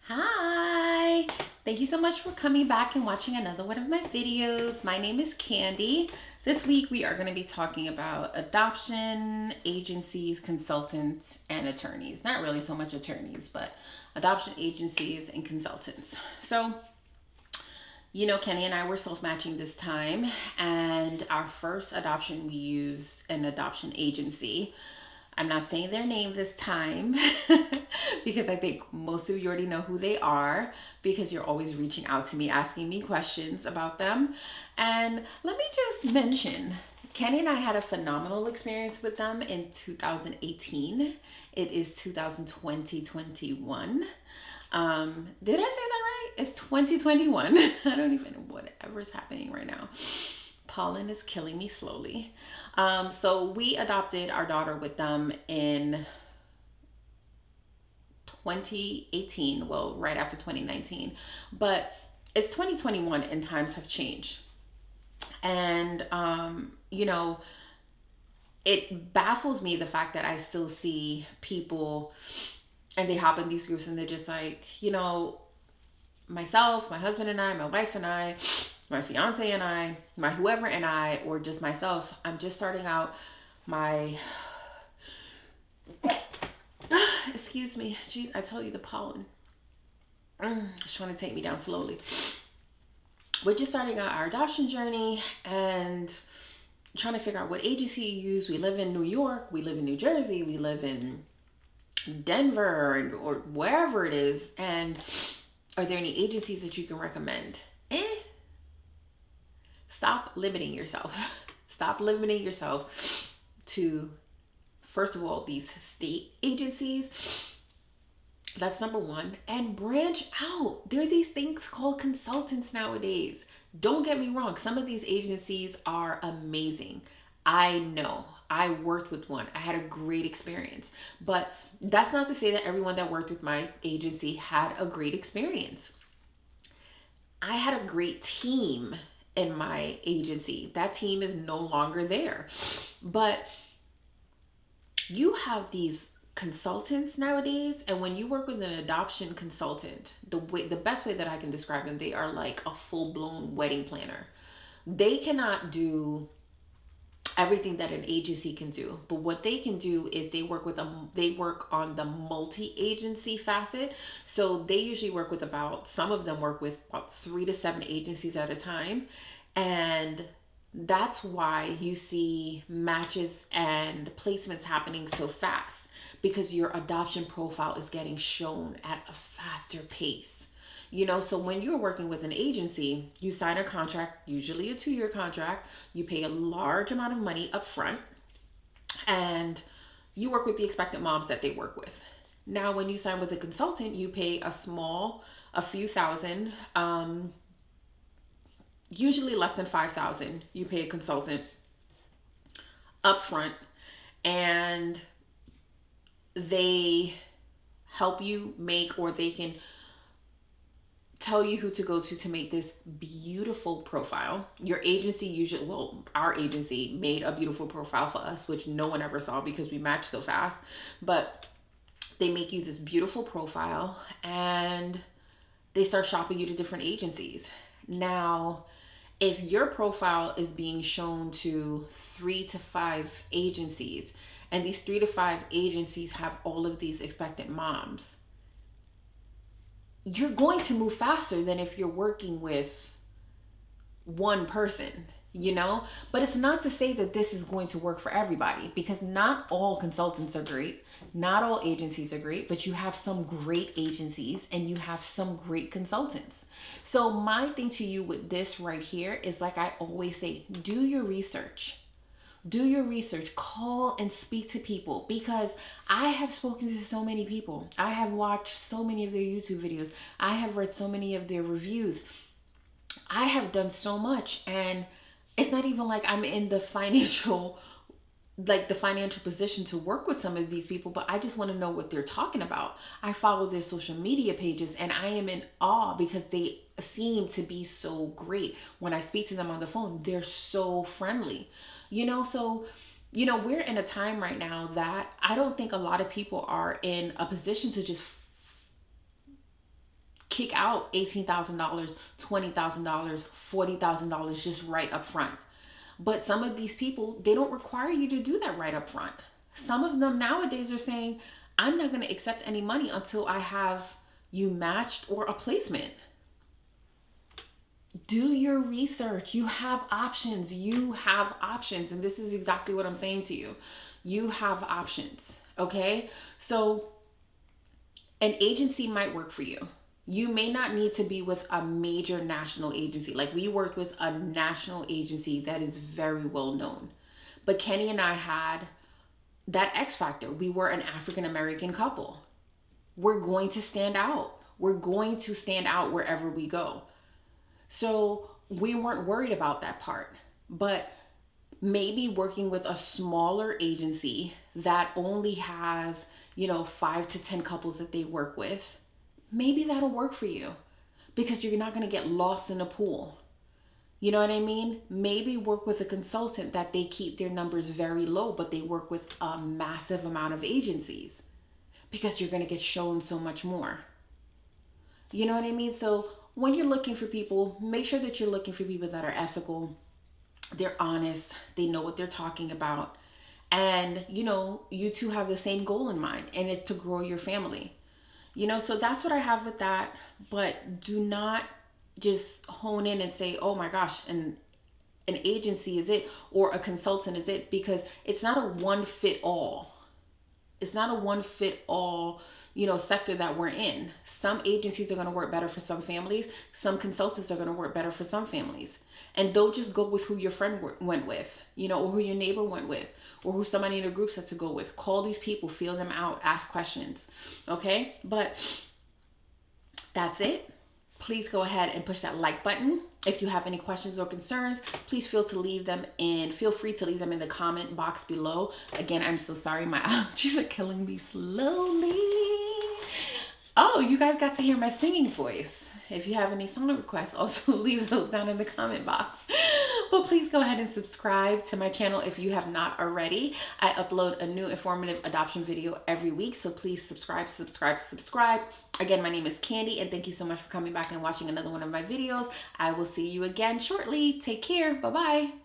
Hi! Thank you so much for coming back and watching another one of my videos. My name is Candy. This week we are going to be talking about adoption agencies, consultants, and attorneys. Not really so much attorneys, but adoption agencies and consultants. So, Kenny and I were self-matching this time, and our first adoption we used an adoption agency. I'm not saying their name this time because I think most of you already know who they are because you're always reaching out to me asking me questions about them. And let me just mention, Kenny and I had a phenomenal experience with them in 2018. It is 2021. Did I say that right? It's 2021. I don't even know whatever's happening right now. Pollen is killing me slowly. So we adopted our daughter with them in 2018, well, right after 2019. But it's 2021 and times have changed. And, it baffles me the fact that I still see people and they hop in these groups and they're just like, myself, my husband and I, my wife and I, my fiance and I, my whoever and I, or just myself, I'm just starting out my, excuse me, geez, I tell you the pollen. It's trying to take me down slowly. We're just starting out our adoption journey and trying to figure out what agency you use. We live in New York, we live in New Jersey, we live in Denver or wherever it is. And are there any agencies that you can recommend? Stop limiting yourself. Stop limiting yourself to, first of all, these state agencies. That's number one. And branch out. There are these things called consultants nowadays. Don't get me wrong. Some of these agencies are amazing. I know. I worked with one. I had a great experience. But that's not to say that everyone that worked with my agency had a great experience. I had a great team in my agency. That team is no longer there. But you have these consultants nowadays, and when you work with an adoption consultant, the best way that I can describe them, they are like a full-blown wedding planner. They cannot do everything that an agency can do, but what they can do is they work on the multi-agency facet. So they usually work with some of them work with about 3 to 7 agencies at a time, and that's why you see matches and placements happening so fast, because your adoption profile is getting shown at a faster pace. So when you're working with an agency, you sign a contract, usually a 2-year contract, you pay a large amount of money up front, and you work with the expectant moms that they work with. Now, when you sign with a consultant, you pay a few thousand, usually less than 5,000. You pay a consultant up front, and they help you make, or they can tell you who to go to make this beautiful profile. Your agency usually, well, our agency made a beautiful profile for us, which no one ever saw because we matched so fast. But they make you this beautiful profile and they start shopping you to different agencies. Now, if your profile is being shown to 3 to 5 agencies, and these 3 to 5 agencies have all of these expectant moms, you're going to move faster than if you're working with one person, But it's not to say that this is going to work for everybody, because not all consultants are great. Not all agencies are great, but you have some great agencies and you have some great consultants. So my thing to you with this right here is, like I always say, do your research. Do your research, call and speak to people, because I have spoken to so many people. I have watched so many of their YouTube videos. I have read so many of their reviews. I have done so much, and it's not even like I'm in the financial position to work with some of these people, but I just want to know what they're talking about. I follow their social media pages and I am in awe because they seem to be so great. When I speak to them on the phone, they're so friendly. So we're in a time right now that I don't think a lot of people are in a position to just kick out $18,000, $20,000, $40,000 just right up front. But some of these people, they don't require you to do that right up front. Some of them nowadays are saying, I'm not going to accept any money until I have you matched or a placement. Do your research. You have options. You have options. And this is exactly what I'm saying to you. You have options. Okay? So an agency might work for you. You may not need to be with a major national agency. Like we worked with a national agency that is very well known. But Kenny and I had that X factor. We were an African American couple. We're going to stand out. We're going to stand out wherever we go. So we weren't worried about that part. But maybe working with a smaller agency that only has, 5 to 10 couples that they work with, maybe that'll work for you because you're not going to get lost in a pool. You know what I mean? Maybe work with a consultant that they keep their numbers very low, but they work with a massive amount of agencies because you're going to get shown so much more. You know what I mean? So when you're looking for people, make sure that you're looking for people that are ethical, they're honest, they know what they're talking about. And, you two have the same goal in mind, and it's to grow your family. So that's what I have with that. But do not just hone in and say, oh my gosh, an agency is it, or a consultant is it, because it's not a one fit all. It's not a one fit all, sector that we're in. Some agencies are going to work better for some families. Some consultants are going to work better for some families. And don't just go with who your friend went with, or who your neighbor went with, or who somebody in a group said to go with. Call these people, feel them out, ask questions. Okay? But that's it. Please go ahead and push that like button. If you have any questions or concerns, please feel free to leave them in the comment box below. Again, I'm so sorry. My allergies are killing me slowly. Oh, you guys got to hear my singing voice. If you have any song requests, also leave those down in the comment box. But please go ahead and subscribe to my channel if you have not already. I upload a new informative adoption video every week, so please subscribe. Again, my name is Khandy, and thank you so much for coming back and watching another one of my videos. I will see you again shortly. Take care. Bye-bye.